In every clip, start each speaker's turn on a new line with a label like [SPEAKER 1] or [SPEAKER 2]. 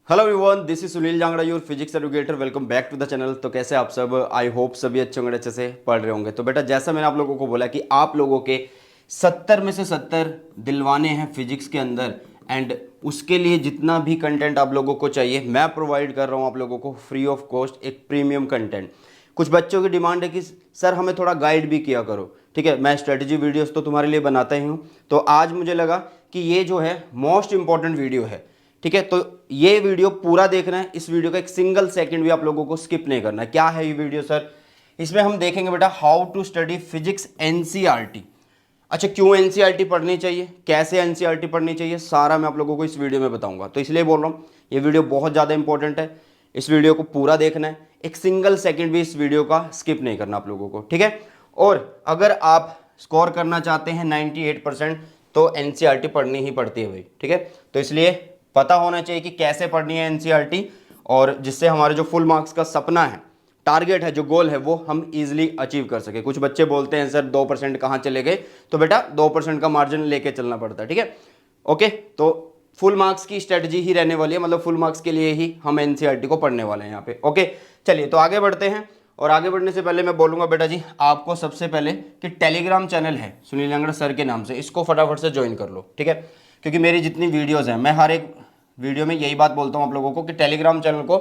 [SPEAKER 1] Hello everyone, this is Sunil Jangra, your physics educator. Welcome back to the channel. तो कैसे आप सब? आई होप सभी अच्छे होंगे, अच्छे से पढ़ रहे होंगे। तो बेटा, जैसा मैंने आप लोगों को बोला कि आप लोगों के 70 में से 70 दिलवाने हैं फिजिक्स के अंदर, एंड उसके लिए जितना भी कंटेंट आप लोगों को चाहिए मैं प्रोवाइड कर रहा हूँ आप लोगों को फ्री ऑफ कॉस्ट, एक प्रीमियम कंटेंट। कुछ बच्चों की डिमांड है कि सर हमें थोड़ा गाइड भी किया करो। ठीक है, मैं स्ट्रेटजी वीडियोस तो तुम्हारे लिए बनाता ही हूँ, तो आज मुझे लगा कि ये जो है मोस्ट इंपॉर्टेंट वीडियो है। ठीक है, तो ये वीडियो पूरा देखना है। इस वीडियो का एक सिंगल सेकंड भी आप लोगों को स्किप नहीं करना है। क्या है ये वीडियो सर? इसमें हम देखेंगे बेटा how to study physics NCERT. अच्छा, क्यों एनसीईआरटी पढ़नी चाहिए, कैसे एनसीईआरटी पढ़नी चाहिए, सारा मैं आप लोगों को इस वीडियो में बताऊंगा। तो इसलिए बोल रहा हूँ ये वीडियो बहुत ज़्यादा इंपॉर्टेंट है। इस वीडियो को पूरा देखना है, एक सिंगल सेकंड भी इस वीडियो का स्किप नहीं करना आप लोगों को। ठीक है, और अगर आप स्कोर करना चाहते हैं 98%, तो एनसीईआरटी पढ़नी ही पड़ती है भाई। ठीक है, तो इसलिए पता होना चाहिए कि कैसे पढ़नी है एनसीईआरटी, और जिससे हमारे जो फुल मार्क्स का सपना है, टारगेट है, जो गोल है, वो हम इजीली अचीव कर सके। कुछ बच्चे बोलते हैं सर 2% कहाँ चले गए, तो बेटा 2% का मार्जिन लेके चलना पड़ता है। ठीक है, ओके। तो फुल मार्क्स की स्ट्रेटजी ही रहने वाली है, मतलब फुल मार्क्स के लिए ही हम एनसीईआरटी को पढ़ने वाले हैं यहाँ पे। ओके, चलिए तो आगे बढ़ते हैं। और आगे बढ़ने से पहले मैं बोलूंगा बेटा जी आपको सबसे पहले कि टेलीग्राम चैनल है सुनील जांगड़ा सर के नाम से, इसको फटाफट से ज्वाइन कर लो। ठीक है, क्योंकि मेरी जितनी वीडियोज़ हैं, मैं हर एक वीडियो में यही बात बोलता हूँ आप लोगों को कि टेलीग्राम चैनल को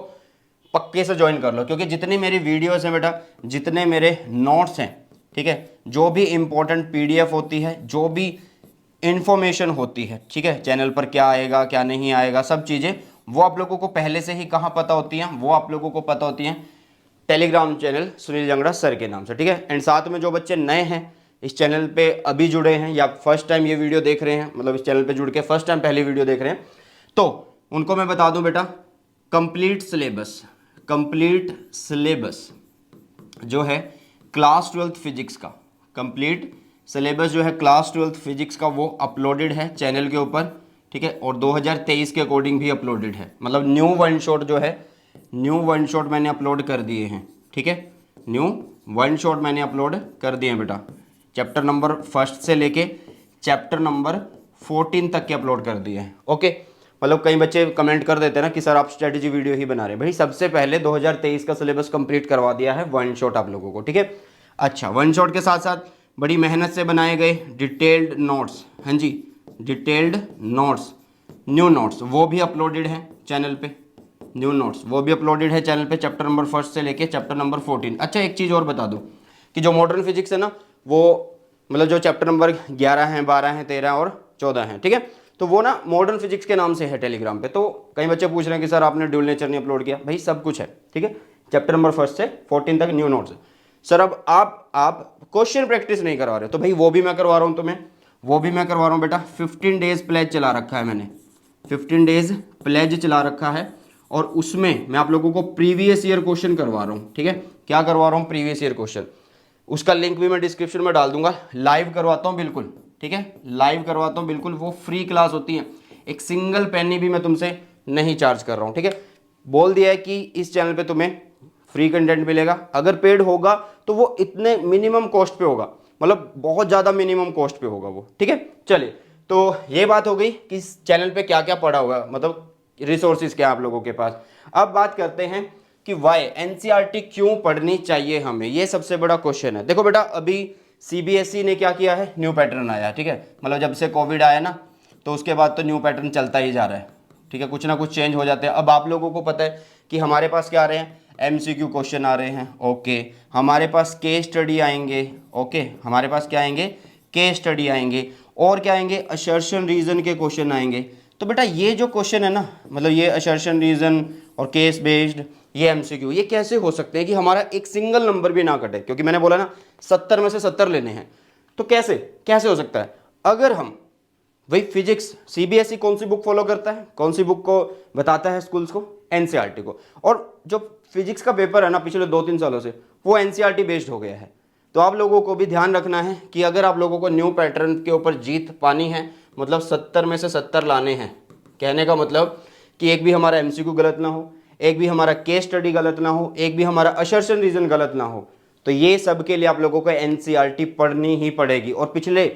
[SPEAKER 1] पक्के से ज्वाइन कर लो, क्योंकि जितनी मेरी वीडियोस हैं बेटा, जितने मेरे नोट्स हैं, ठीक है, जो भी इंपॉर्टेंट पीडीएफ होती है, जो भी इंफॉर्मेशन होती है, ठीक है, चैनल पर क्या आएगा क्या नहीं आएगा, सब चीज़ें वो आप लोगों को पहले से ही कहाँ पता होती हैं, वो आप लोगों को पता होती हैं Telegram channel Sunil Jangra sir के नाम से। ठीक है, एंड साथ में जो बच्चे नए हैं इस चैनल पे अभी जुड़े हैं, या फर्स्ट टाइम ये वीडियो देख रहे हैं, मतलब इस चैनल पे जुड़ के फर्स्ट टाइम पहली वीडियो देख रहे हैं, तो उनको मैं बता दूं बेटा, कंप्लीट सिलेबस जो है क्लास 12th फिजिक्स का, कंप्लीट सिलेबस जो है क्लास 12th फिजिक्स का, वो अपलोडेड है चैनल के ऊपर। ठीक है, और 2023 के अकॉर्डिंग भी अपलोडेड है, मतलब न्यू वन शॉट जो है, न्यू वन शॉट मैंने अपलोड कर दिए हैं। ठीक है, न्यू वन शॉट मैंने अपलोड कर दिए हैं बेटा, चैप्टर नंबर 1 से लेके चैप्टर नंबर 14 तक के अपलोड कर दिए हैं। ओके, मतलब कई बच्चे कमेंट कर देते हैं ना कि सर आप स्ट्रेटजी वीडियो ही बना रहे हैं। भाई सबसे पहले 2023 का सिलेबस कंप्लीट करवा दिया है वन शॉट आप लोगों को। ठीक है, अच्छा, वन शॉट के साथ साथ बड़ी मेहनत से बनाए गए डिटेल्ड नोट्स, हाँ जी, डिटेल्ड नोट्स, न्यू नोट्स, वो भी अपलोडेड हैं चैनल पे। न्यू नोट्स वो भी अपलोडेड है चैनल पे, चैप्टर नंबर 1 से लेके चैप्टर नंबर 14। अच्छा, एक चीज़ और बता दूं कि जो मॉडर्न फिजिक्स है ना, वो मतलब जो चैप्टर नंबर 11 हैं, 12 हैं, 13 और 14 हैं, ठीक है, तो वो ना मॉडर्न फिजिक्स के नाम से है टेलीग्राम पे। तो कई बच्चे पूछ रहे हैं कि सर आपने ड्यूल नेचर नहीं अपलोड किया। भाई सब कुछ है, ठीक है, चैप्टर नंबर 1 से 14 तक न्यू नोट्स। सर अब आप क्वेश्चन प्रैक्टिस नहीं करवा रहे, तो भाई वो भी मैं करवा रहा हूँ तुम्हें, वो भी मैं करवा रहा हूँ बेटा। 15 डेज प्लेज चला रखा है मैंने, 15 डेज प्लेज चला रखा है, और उसमें मैं आप लोगों को प्रीवियस ईयर क्वेश्चन करवा रहा हूँ। ठीक है, क्या करवा रहा हूँ? Previous year question. उसका लिंक भी मैं डिस्क्रिप्शन में डाल दूंगा। लाइव करवाता हूँ बिल्कुल, ठीक है, लाइव करवाता हूँ बिल्कुल, वो फ्री क्लास होती है, एक सिंगल पेनी भी मैं तुमसे नहीं चार्ज कर रहा हूँ। ठीक है, बोल दिया है कि इस चैनल पे तुम्हें फ्री कंटेंट मिलेगा। अगर पेड होगा तो वो इतने मिनिमम कॉस्ट पे होगा, मतलब बहुत ज़्यादा मिनिमम कॉस्ट पे होगा वो। ठीक है, चलिए, तो ये बात हो गई कि इस चैनल पे क्या क्या पड़ा हुआ है, मतलब रिसोर्सेज क्या आप लोगों के पास। अब बात करते हैं कि वाई एनसीईआरटी क्यों पढ़नी चाहिए हमें, ये सबसे बड़ा क्वेश्चन है। देखो बेटा, अभी सीबीएसई ने क्या किया है, न्यू पैटर्न आया। ठीक है, मतलब जब से कोविड आया ना, तो उसके बाद तो न्यू पैटर्न चलता ही जा रहा है। ठीक है, कुछ ना कुछ चेंज हो जाते हैं। अब आप लोगों को पता है कि हमारे पास क्या आ रहे हैं, एमसीक्यू क्वेश्चन आ रहे हैं। ओके, हमारे पास केस स्टडी आएंगे। ओके, हमारे पास क्या आएंगे, केस स्टडी आएंगे, और क्या आएंगे, असर्शन रीजन के क्वेश्चन आएंगे। तो बेटा ये जो क्वेश्चन है ना, मतलब ये असर्शन रीजन और केस बेस्ड, ये एमसीक्यू, ये कैसे हो सकते हैं कि हमारा एक सिंगल नंबर भी ना कटे? क्योंकि मैंने बोला ना 70 में से 70 लेने हैं, तो कैसे कैसे हो सकता है? अगर हम वही फिजिक्स, सीबीएसई कौन सी बुक फॉलो करता है, कौन सी बुक को बताता है स्कूल्स को, एनसीईआरटी को। और जो फिजिक्स का पेपर है ना पिछले 2-3 सालों से, वो एनसीईआरटी बेस्ड हो गया है। तो आप लोगों को भी ध्यान रखना है कि अगर आप लोगों को न्यू पैटर्न के ऊपर जीत पानी है, मतलब 70 में से 70 लाने हैं, कहने का मतलब कि एक भी हमारा एमसीक्यू गलत ना हो, एक भी हमारा केस स्टडी गलत ना हो, एक भी हमारा असर्शन रीजन गलत ना हो, तो ये सब के लिए आप लोगों को एनसीईआरटी पढ़नी ही पड़ेगी। और पिछले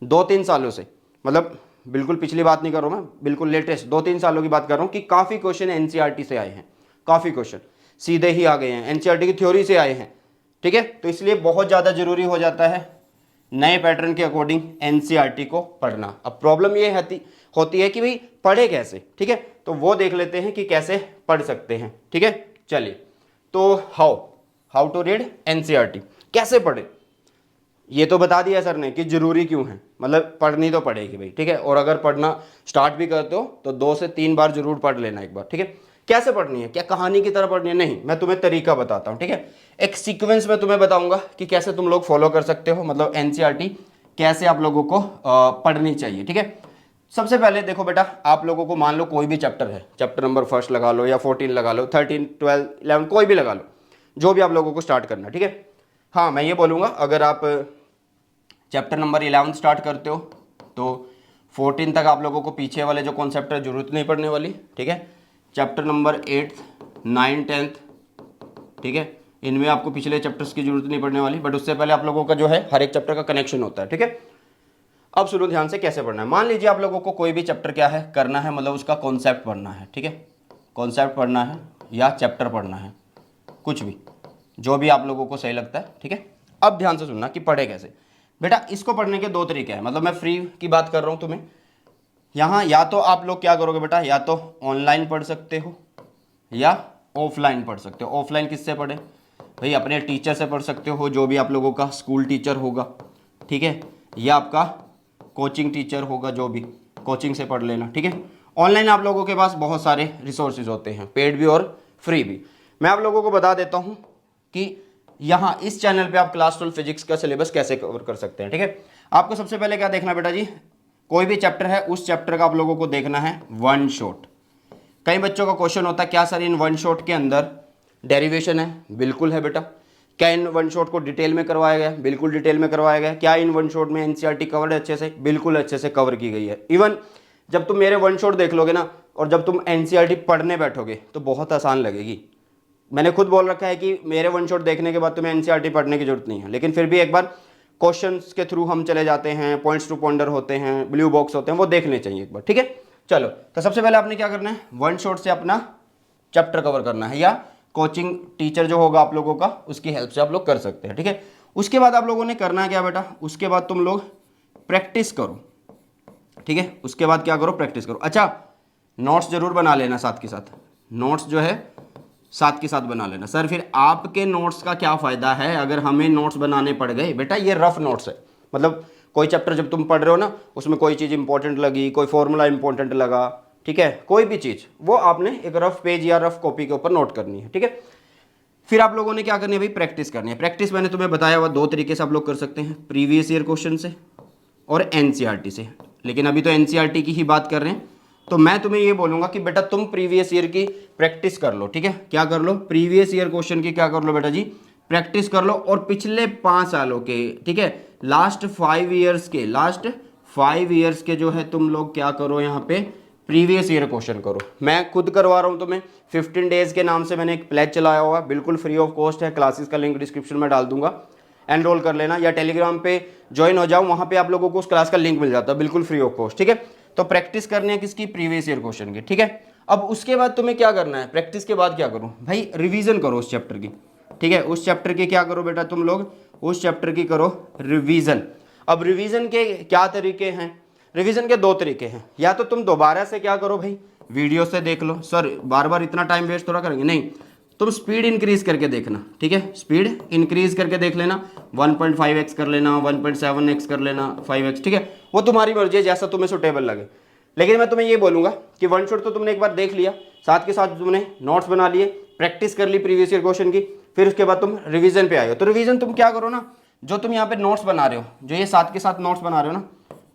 [SPEAKER 1] 2-3 सालों से, मतलब बिल्कुल पिछली बात नहीं कर रहा हूँ मैं, बिल्कुल लेटेस्ट 2-3 सालों की बात कर रहा हूँ कि काफ़ी क्वेश्चन एनसीईआरटी से आए हैं, काफ़ी क्वेश्चन सीधे ही आ गए हैं, एनसीईआरटी की थ्योरी से आए हैं, ठीक है। तो इसलिए बहुत ज़्यादा जरूरी हो जाता है नए पैटर्न के अकॉर्डिंग एनसीईआरटी को पढ़ना। अब प्रॉब्लम ये होती है कि भाई पढ़े कैसे, ठीक है। तो वो देख लेते हैं कि कैसे पढ़ सकते हैं, ठीक है। चलिए, तो हाउ टू रीड एनसीईआरटी, कैसे पढ़े, ये तो बता दिया सर ने कि जरूरी क्यों है, मतलब पढ़नी तो पड़ेगी भाई, ठीक है। और अगर पढ़ना स्टार्ट भी करते हो तो 2 से 3 बार जरूर पढ़ लेना एक बार, ठीक है। कैसे पढ़नी है, क्या कहानी की तरह पढ़नी है, नहीं, मैं तुम्हें तरीका बताता हूँ, ठीक है। एक सीक्वेंस में तुम्हें बताऊंगा कि कैसे तुम लोग फॉलो कर सकते हो, मतलब एनसीईआरटी कैसे आप लोगों को पढ़नी चाहिए, ठीक है। सबसे पहले देखो बेटा, आप लोगों को मान लो कोई भी चैप्टर है, चैप्टर नंबर 1 लगा लो या 14 लगा लो, 13, 12, 11 कोई भी लगा लो, जो भी आप लोगों को स्टार्ट करना, ठीक है। हाँ, मैं ये बोलूँगा अगर आप चैप्टर नंबर 11 स्टार्ट करते हो तो 14 तक आप लोगों को पीछे वाले जो कॉन्सेप्ट है जरूरत नहीं पड़ने वाली, ठीक है। चैप्टर नंबर 8, 9, 10, ठीक है, इनमें आपको पिछले चैप्टर्स की जरूरत नहीं पड़ने वाली, बट उससे पहले आप लोगों का जो है हर एक चैप्टर का कनेक्शन होता है, ठीक है। अब सुनो ध्यान से कैसे पढ़ना है। मान लीजिए आप लोगों को कोई भी चैप्टर क्या है करना है, मतलब उसका कॉन्सेप्ट पढ़ना है, ठीक है, कॉन्सेप्ट पढ़ना है या चैप्टर पढ़ना है, कुछ भी, जो भी आप लोगों को सही लगता है, ठीक है। अब ध्यान से सुनना कि पढ़े कैसे। बेटा इसको पढ़ने के 2 तरीके हैं, मतलब मैं फ्री की बात कर रहा हूँ तुम्हें यहाँ, या तो आप लोग क्या करोगे बेटा, या तो ऑनलाइन पढ़ सकते हो या ऑफलाइन पढ़ सकते हो। ऑफलाइन किससे पढ़े भाई, अपने टीचर से पढ़ सकते हो, जो भी आप लोगों का स्कूल टीचर होगा, ठीक है, या आपका कोचिंग टीचर होगा, जो भी कोचिंग से पढ़ लेना, ठीक है। ऑनलाइन आप लोगों के पास बहुत सारे रिसोर्सेज होते हैं, पेड भी और फ्री भी। मैं आप लोगों को बता देता हूँ कि यहाँ इस चैनल पे आप क्लास 12 फिजिक्स का सिलेबस कैसे कवर कर सकते हैं, ठीक है। आपको सबसे पहले क्या देखना बेटा जी, कोई भी चैप्टर है उस चैप्टर का आप लोगों को देखना है वन शॉट। कई बच्चों का क्वेश्चन होता है क्या सर इन वन शॉट के अंदर डेरिवेशन है, बिल्कुल है बेटा। क्या इन वन शॉट को डिटेल में करवाया गया, बिल्कुल डिटेल में करवाया गया। क्या इन वन शॉट में एनसीईआरटी कवर्ड है अच्छे से, बिल्कुल अच्छे से कवर की गई है। इवन जब तुम मेरे वन शॉट देख लोगे ना और जब तुम एनसीईआरटी पढ़ने बैठोगे तो बहुत आसान लगेगी। मैंने खुद बोल रखा है कि मेरे वन शॉट देखने के बाद तुम्हें एनसीईआरटी पढ़ने की जरूरत नहीं है, लेकिन फिर भी एक बार क्वेश्चंस के थ्रू हम चले जाते हैं, पॉइंट्स टू पॉइंटर होते हैं, ब्लू बॉक्स होते हैं, वो देखने चाहिए एक बार, ठीक है। चलो, तो सबसे पहले आपने क्या करना है, वन शॉट से अपना चैप्टर कवर करना है, या कोचिंग टीचर जो होगा आप लोगों का उसकी हेल्प से आप लोग कर सकते हैं, ठीक है। उसके बाद आप लोगों ने करना है क्या बेटा, उसके बाद तुम लोग प्रैक्टिस करो, ठीक है। उसके बाद क्या करो, प्रैक्टिस करो। अच्छा, नोट्स जरूर बना लेना साथ के साथ, नोट्स जो है साथ के साथ बना लेना। सर फिर आपके नोट्स का क्या फ़ायदा है अगर हमें नोट्स बनाने पड़ गए। बेटा ये रफ नोट्स है, मतलब कोई चैप्टर जब तुम पढ़ रहे हो ना उसमें कोई चीज़ इंपॉर्टेंट लगी, कोई फॉर्मूला इंपॉर्टेंट लगा, ठीक है, कोई भी चीज़ वो आपने एक रफ पेज या रफ कॉपी के ऊपर नोट करनी है, ठीक है। फिर आप लोगों ने क्या करनी है भाई, प्रैक्टिस करनी है। प्रैक्टिस मैंने तुम्हें बताया हुआ 2 तरीके से आप लोग कर सकते हैं, प्रीवियस ईयर क्वेश्चन से और एनसीईआरटी से, लेकिन अभी तो एनसीईआरटी की ही बात कर रहे हैं। तो मैं तुम्हें ये बोलूंगा कि बेटा तुम प्रीवियस ईयर की प्रैक्टिस कर लो, ठीक है। क्या कर लो, प्रीवियस ईयर क्वेश्चन की क्या कर लो बेटा जी, प्रैक्टिस कर लो। और पिछले 5 सालों के, ठीक है, लास्ट 5 ईयर्स के जो है तुम लोग क्या करो, यहाँ पे प्रीवियस ईयर क्वेश्चन करो। मैं खुद करवा रहा हूँ तुम्हें, 15 डेज के नाम से मैंने एक प्लेज चलाया हुआ, बिल्कुल फ्री ऑफ कॉस्ट है। क्लासेस का लिंक डिस्क्रिप्शन में डाल दूंगा, एनरोल कर लेना, या टेलीग्राम पे ज्वाइन हो जाओ, वहाँ पे आप लोगों को उस क्लास का लिंक मिल जाता है बिल्कुल फ्री ऑफ कॉस्ट, ठीक है। तो प्रैक्टिस करनी है किसकी, प्रीवियस ईयर क्वेश्चन की, ठीक है। अब उसके बाद तुम्हें क्या करना है, प्रैक्टिस के बाद क्या करो भाई, रिवीजन करो उस चैप्टर की, ठीक है। उस चैप्टर की क्या करो बेटा, तुम लोग उस चैप्टर की करो रिवीजन। अब रिवीजन के क्या तरीके हैं, रिवीजन के 2 तरीके हैं। या तो तुम दोबारा से क्या करो भाई, वीडियो से देख लो। सर बार बार इतना टाइम वेस्ट थोड़ा करेंगे, नहीं, तुम स्पीड इंक्रीज करके देखना, ठीक है, स्पीड इंक्रीज करके देख लेना, 1.5x कर लेना, 1.7x कर लेना, 5x, ठीक है, वो तुम्हारी मर्जी है जैसा तुम्हें सुटेबल लगे। लेकिन मैं तुम्हें ये बोलूंगा कि वन शॉट तो तुमने एक बार देख लिया, साथ के साथ तुमने नोट्स बना लिए, प्रैक्टिस कर ली प्रीवियस ईयर क्वेश्चन की, फिर उसके बाद तुम रिवीजन पे आए हो। तो रिवीजन तुम क्या करो ना, जो तुम यहाँ पे नोट्स बना रहे हो, जो ये साथ के साथ नोट्स बना रहे हो ना,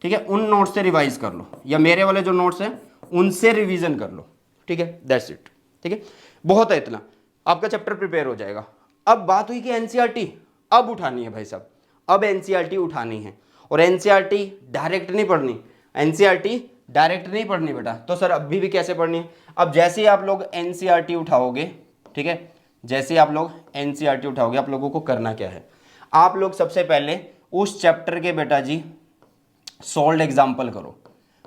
[SPEAKER 1] ठीक है, उन नोट्स से रिवाइज कर लो, या मेरे वाले जो नोट्स हैं उनसे रिवीजन कर लो, ठीक है, दैट्स इट, ठीक है, बहुत है इतना, आपका चैप्टर प्रिपेयर हो जाएगा। अब बात हुई कि एनसीईआरटी अब उठानी है भाई साहब, अब एनसीईआरटी उठानी है, और एनसीईआरटी डायरेक्ट नहीं पढ़नी, एनसीईआरटी डायरेक्ट नहीं पढ़नी बेटा। तो सर अभी भी कैसे पढ़नी है, अब जैसे ही आप लोग एनसीईआरटी उठाओगे, ठीक है, जैसे ही आप लोग एनसीईआरटी उठाओगे, आप लोगों को करना क्या है, आप लोग सबसे पहले उस चैप्टर के बेटा जी सॉल्व्ड एग्जाम्पल करो।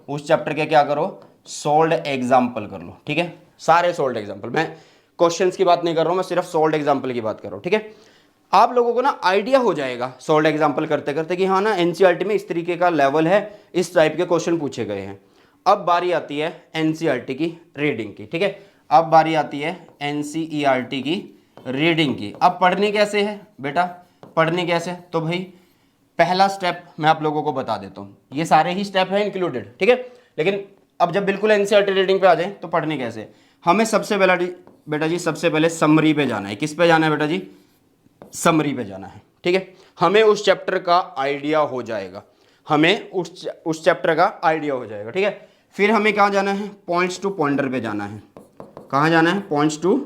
[SPEAKER 1] उस चैप्टर के क्या करो, सोल्ड एग्जाम्पल कर लो, ठीक है, सारे सोल्ड एग्जाम्पल, मैं क्वेश्चंस की बात नहीं कर रहा हूं, मैं सिर्फ सोल्ड एग्जाम्पल की बात कर रहा हूं, ठीक है। आप लोगों को ना आइडिया हो जाएगा सोल्ड एग्जाम्पल करते करते कि हाँ ना एनसीईआरटी में इस तरीके का लेवल है, इस टाइप के क्वेश्चन पूछे गए हैं। अब बारी आती है एनसीईआरटी की रीडिंग की, ठीक है, अब बारी आती है एनसीईआरटी की रीडिंग की। अब पढ़नी कैसे है बेटा, पढ़नी कैसे, तो भाई पहला स्टेप मैं आप लोगों को बता देता हूँ, ये सारे ही स्टेप हैं इंक्लूडेड, ठीक है, लेकिन अब जब बिल्कुल एनसीईआरटी रीडिंग पे आ जाए तो पढ़नी कैसे। हमें सबसे पहला बेटा जी सबसे पहले समरी पे जाना है। किस पे जाना है बेटा जी, समरी पे जाना है, ठीक है। हमें उस चैप्टर का आइडिया हो जाएगा, हमें उस चैप्टर का आइडिया हो जाएगा, ठीक है। फिर हमें कहाँ जाना है, पॉइंट्स टू पॉन्डर पे जाना है। कहाँ जाना है, पॉइंट्स टू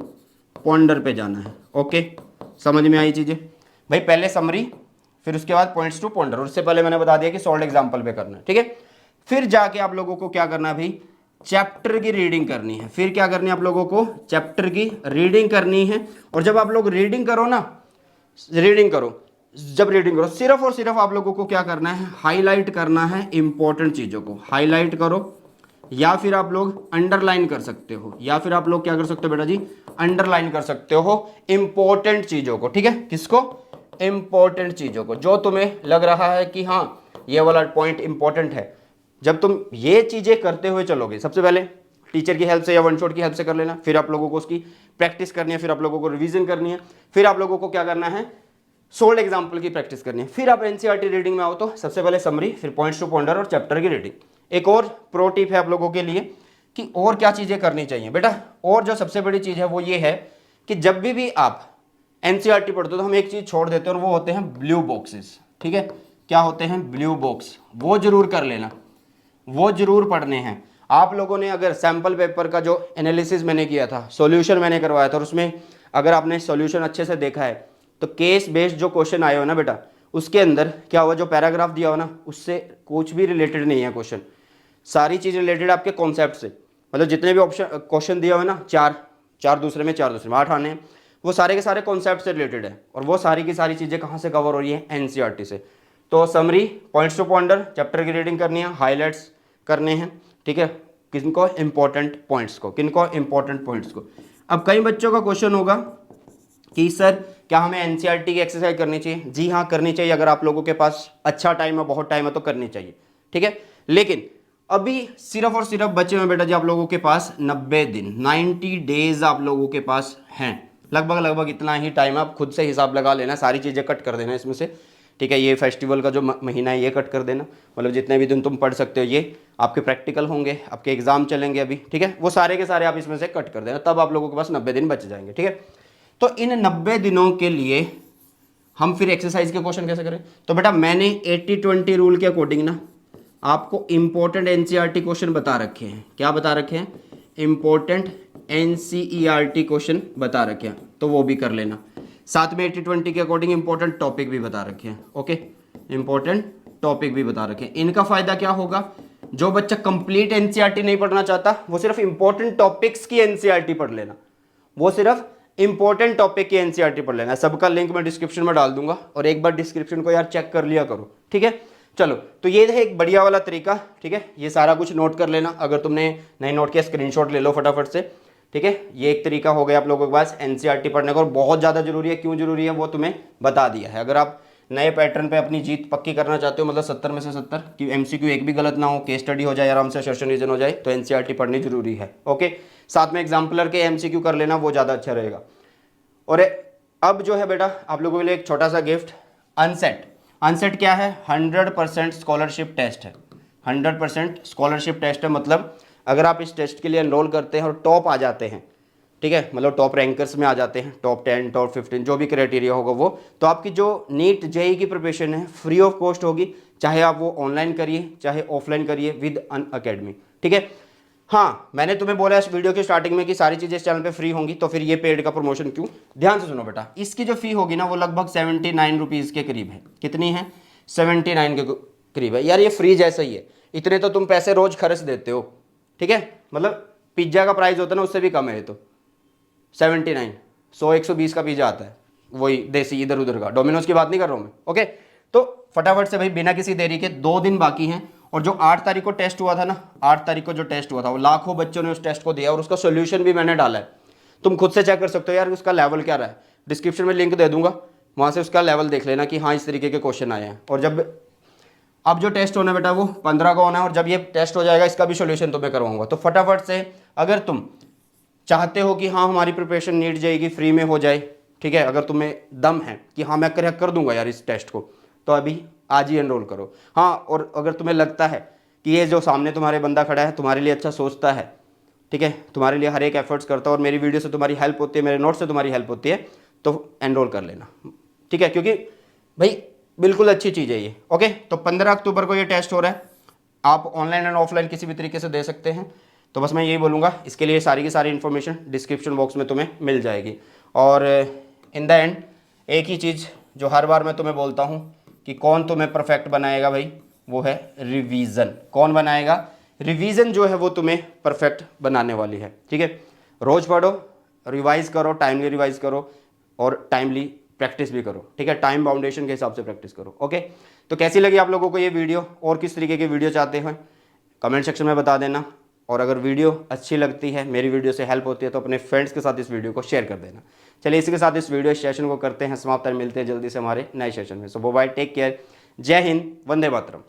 [SPEAKER 1] पॉन्डर पे जाना है। ओके, समझ में आई चीज़ें भाई, पहले समरी फिर उसके बाद पॉइंट्स टू पॉन्डर, उससे पहले मैंने बता दिया कि सॉल्व एग्जाम्पल पे करना है, ठीक है। फिर जाके आप लोगों को क्या करना है भाई, चैप्टर की रीडिंग करनी है। फिर क्या करनी है आप लोगों को, चैप्टर की रीडिंग करनी है। और जब आप लोग रीडिंग करो ना, रीडिंग करो, जब रीडिंग करो सिर्फ और सिर्फ आप लोगों को क्या करना है, हाईलाइट करना है इंपॉर्टेंट चीज़ों को, हाईलाइट करो, या फिर आप लोग अंडरलाइन कर सकते हो, या फिर आप लोग क्या कर सकते हो बेटा जी, अंडरलाइन कर सकते हो इंपॉर्टेंट चीज़ों को, ठीक है। किसको, इंपॉर्टेंट चीज़ों को, जो तुम्हें लग रहा है कि हाँ ये वाला पॉइंट इंपॉर्टेंट है। जब तुम ये चीज़ें करते हुए चलोगे, सबसे पहले टीचर की हेल्प से या वन शॉट की हेल्प से कर लेना, फिर आप लोगों को उसकी प्रैक्टिस करनी है, फिर आप लोगों को रिवीजन करनी है, फिर आप लोगों को क्या करना है, सोल्ड एग्जाम्पल की प्रैक्टिस करनी है। फिर आप एनसीईआरटी रीडिंग में आओ तो सबसे पहले समरी, फिर पॉइंट्स टू पॉन्डर और चैप्टर की रीडिंग। एक और प्रो टिप है आप लोगों के लिए कि और क्या चीज़ें करनी चाहिए बेटा, और जो सबसे बड़ी चीज़ है वो ये है कि जब भी आप एनसीईआरटी पढ़ते हो तो हम एक चीज़ छोड़ देते हैं और वो होते हैं ब्लू बॉक्सेस, ठीक है। क्या होते हैं, ब्लू बॉक्स, वो जरूर कर लेना, वो जरूर पढ़ने हैं। आप लोगों ने अगर सैम्पल पेपर का जो एनालिसिस मैंने किया था, सॉल्यूशन मैंने करवाया था, और उसमें अगर आपने सॉल्यूशन अच्छे से देखा है तो केस बेस्ड जो क्वेश्चन आए हो ना बेटा, उसके अंदर क्या हुआ, जो पैराग्राफ दिया हो ना उससे कुछ भी रिलेटेड नहीं है क्वेश्चन, सारी चीज़ रिलेटेड आपके कॉन्सेप्ट से। मतलब जितने भी ऑप्शन क्वेश्चन दिया हुआ ना, चार दूसरे में 8 आने हैं, वो सारे के सारे कॉन्सेप्ट से रिलेटेड है, और वो सारी की सारी चीज़ें कहाँ से कवर हो रही है, एनसीईआरटी से। तो summary, points to ponder, chapter की रीडिंग करनी है, हाईलाइट्स करने हैं, ठीक है, किनको, इंपॉर्टेंट पॉइंट्स को, किनको, इंपॉर्टेंट पॉइंट्स को। अब कई बच्चों का क्वेश्चन होगा कि सर क्या हमें एनसीईआरटी की एक्सरसाइज करनी चाहिए। जी हाँ करनी चाहिए, अगर आप लोगों के पास अच्छा टाइम है, बहुत टाइम है तो करनी चाहिए, ठीक है। लेकिन अभी सिर्फ और सिर्फ बचे हुए बेटा जी आप लोगों के पास 90 दिन, 90 डेज आप लोगों के पास हैं, लगभग इतना ही टाइम। आप खुद से हिसाब लगा लेना, सारी चीज़ें कट कर देना इसमें से, ठीक है। ये फेस्टिवल का जो महीना है ये कट कर देना, मतलब जितने भी दिन तुम पढ़ सकते हो, ये आपके प्रैक्टिकल होंगे, आपके एग्जाम चलेंगे अभी, ठीक है, वो सारे के सारे आप इसमें से कट कर देना, तब आप लोगों के पास 90 दिन बच जाएंगे, ठीक है। तो इन 90 दिनों के लिए हम फिर एक्सरसाइज के क्वेश्चन कैसे करें, तो बेटा मैंने 80-20 रूल के अकॉर्डिंग ना आपको इंपॉर्टेंट एनसीईआरटी क्वेश्चन बता रखे हैं। क्या बता रखे हैं, इंपॉर्टेंट एनसीईआरटी क्वेश्चन बता रखे हैं, तो वो भी कर लेना। साथ में 80-20 के अकॉर्डिंग इंपॉर्टेंट टॉपिक भी बता रखे हैं, ओके, इंपॉर्टेंट टॉपिक भी बता रखे हैं। इनका फायदा क्या होगा, जो बच्चा कंप्लीट एनसीईआरटी नहीं पढ़ना चाहता वो सिर्फ इंपॉर्टेंट टॉपिक्स की एनसीईआरटी पढ़ लेना, वो सिर्फ इंपॉर्टेंट टॉपिक की एनसीईआरटी पढ़ लेना। सबका लिंक मैं डिस्क्रिप्शन में डाल दूंगा, और एक बार डिस्क्रिप्शन को यार चेक कर लिया करो, ठीक है। चलो, तो ये है एक बढ़िया वाला तरीका, ठीक है। ये सारा कुछ नोट कर लेना, अगर तुमने नहीं नोट किया स्क्रीनशॉट ले लो फटाफट से, ठीक है। ये एक तरीका हो गया आप लोगों के पास एनसीईआरटी पढ़ने का, और बहुत ज़्यादा जरूरी है। क्यों जरूरी है वो तुम्हें बता दिया है। अगर आप नए पैटर्न पे अपनी जीत पक्की करना चाहते हो, मतलब 70 में से 70 कि एमसीक्यू एक भी गलत ना हो, केस स्टडी हो जाए आराम से, सेशन रीजन हो जाए, तो एनसीईआरटी पढ़नी जरूरी है, ओके। साथ में एग्जाम्पलर के एमसीक्यू कर लेना, वो ज़्यादा अच्छा रहेगा। और अब जो है बेटा आप लोगों के लिए एक छोटा सा गिफ्ट, अनसेट। अनसेट क्या है, 100% स्कॉलरशिप टेस्ट है, 100% स्कॉलरशिप टेस्ट है। मतलब अगर आप इस टेस्ट के लिए एनरोल करते हैं और टॉप आ जाते हैं, ठीक है, मतलब टॉप रैंकर्स में आ जाते हैं, टॉप 10 टॉप 15 जो भी क्राइटेरिया होगा वो, तो आपकी जो नीट जेईई की प्रिपरेशन है फ्री ऑफ कॉस्ट होगी, चाहे आप वो ऑनलाइन करिए चाहे ऑफलाइन करिए विद अनअकैडमी, ठीक है। हाँ, मैंने तुम्हें बोला इस वीडियो की स्टार्टिंग में कि सारी चीज़ें इस चैनल पे फ्री होंगी, तो फिर ये पेड का प्रमोशन क्यों। ध्यान से सुनो बेटा, इसकी जो फी होगी ना वो लगभग 79 रुपीज़ के करीब है। कितनी है, 79 के करीब है। यार ये फ्री जैसा ही है, इतने तो तुम पैसे रोज खर्च देते हो, ठीक है। मतलब पिज्ज़ा का प्राइस होता है ना, उससे भी कम है ये तो, 79, 100-120 का पिज्ज़ा आता है, वही देसी इधर उधर का, डोमिनोज की बात नहीं कर रहा हूँ मैं, ओके। तो फटाफट से भाई बिना किसी देरी के 2 दिन बाकी हैं, और जो 8 तारीख को टेस्ट हुआ था ना, 8 तारीख को जो टेस्ट हुआ था वो लाखों बच्चों ने उस टेस्ट को दिया और उसका सोल्यूशन भी मैंने डाला है। तुम खुद से चेक कर सकते हो यार उसका लेवल क्या रहा है, डिस्क्रिप्शन में लिंक दे दूंगा, वहाँ से उसका लेवल देख लेना कि हाँ इस तरीके के क्वेश्चन आए हैं। और जब अब जो टेस्ट होना है बेटा वो 15 को होना है, और जब ये टेस्ट हो जाएगा इसका भी सोल्यूशन तुम्हें करवाऊंगा। तो फटाफट से अगर तुम चाहते हो कि हाँ हमारी प्रिपरेशन नीट जाएगी फ्री में हो जाए, ठीक है, अगर तुम्हें दम है कि हाँ मैं कर दूंगा यार इस टेस्ट को, तो अभी आज ही एनरोल करो। हाँ, और अगर तुम्हें लगता है कि ये जो सामने तुम्हारे बंदा खड़ा है तुम्हारे लिए अच्छा सोचता है, ठीक है, तुम्हारे लिए हर एक एफर्ट्स करता है और मेरी वीडियो से तुम्हारी हेल्प होती है, मेरे नोट से तुम्हारी हेल्प होती है, तो एनरोल कर लेना, ठीक है, क्योंकि भाई बिल्कुल अच्छी चीज़ है ये। ओके, तो 15 अक्टूबर को ये टेस्ट हो रहा है, आप ऑनलाइन एंड ऑफलाइन किसी भी तरीके से दे सकते हैं। तो बस मैं यही बोलूँगा, इसके लिए सारी की सारी इन्फॉर्मेशन डिस्क्रिप्शन बॉक्स में तुम्हें मिल जाएगी। और इन द एंड एक ही चीज़ जो हर बार मैं तुम्हें बोलता हूँ कि कौन तुम्हें परफेक्ट बनाएगा भाई, वो है रिवीजन। कौन बनाएगा? रिवीजन जो है वो तुम्हें परफेक्ट बनाने वाली है, ठीक है। रोज़ पढ़ो, रिवाइज करो, टाइमली रिवाइज करो और टाइमली प्रैक्टिस भी करो, ठीक है, टाइम बाउंडेशन के हिसाब से प्रैक्टिस करो। ओके, तो कैसी लगी आप लोगों को ये वीडियो, और किस तरीके की वीडियो चाहते हैं कमेंट सेक्शन में बता देना। और अगर वीडियो अच्छी लगती है, मेरी वीडियो से हेल्प होती है, तो अपने फ्रेंड्स के साथ इस वीडियो को शेयर कर देना। चलिए इसी के साथ इस वीडियो सेशन को करते हैं समाप्त, मिलते हैं जल्दी से हमारे नए सेशन में। सो बाय, टेक केयर, जय हिंद, वंदे मातरम।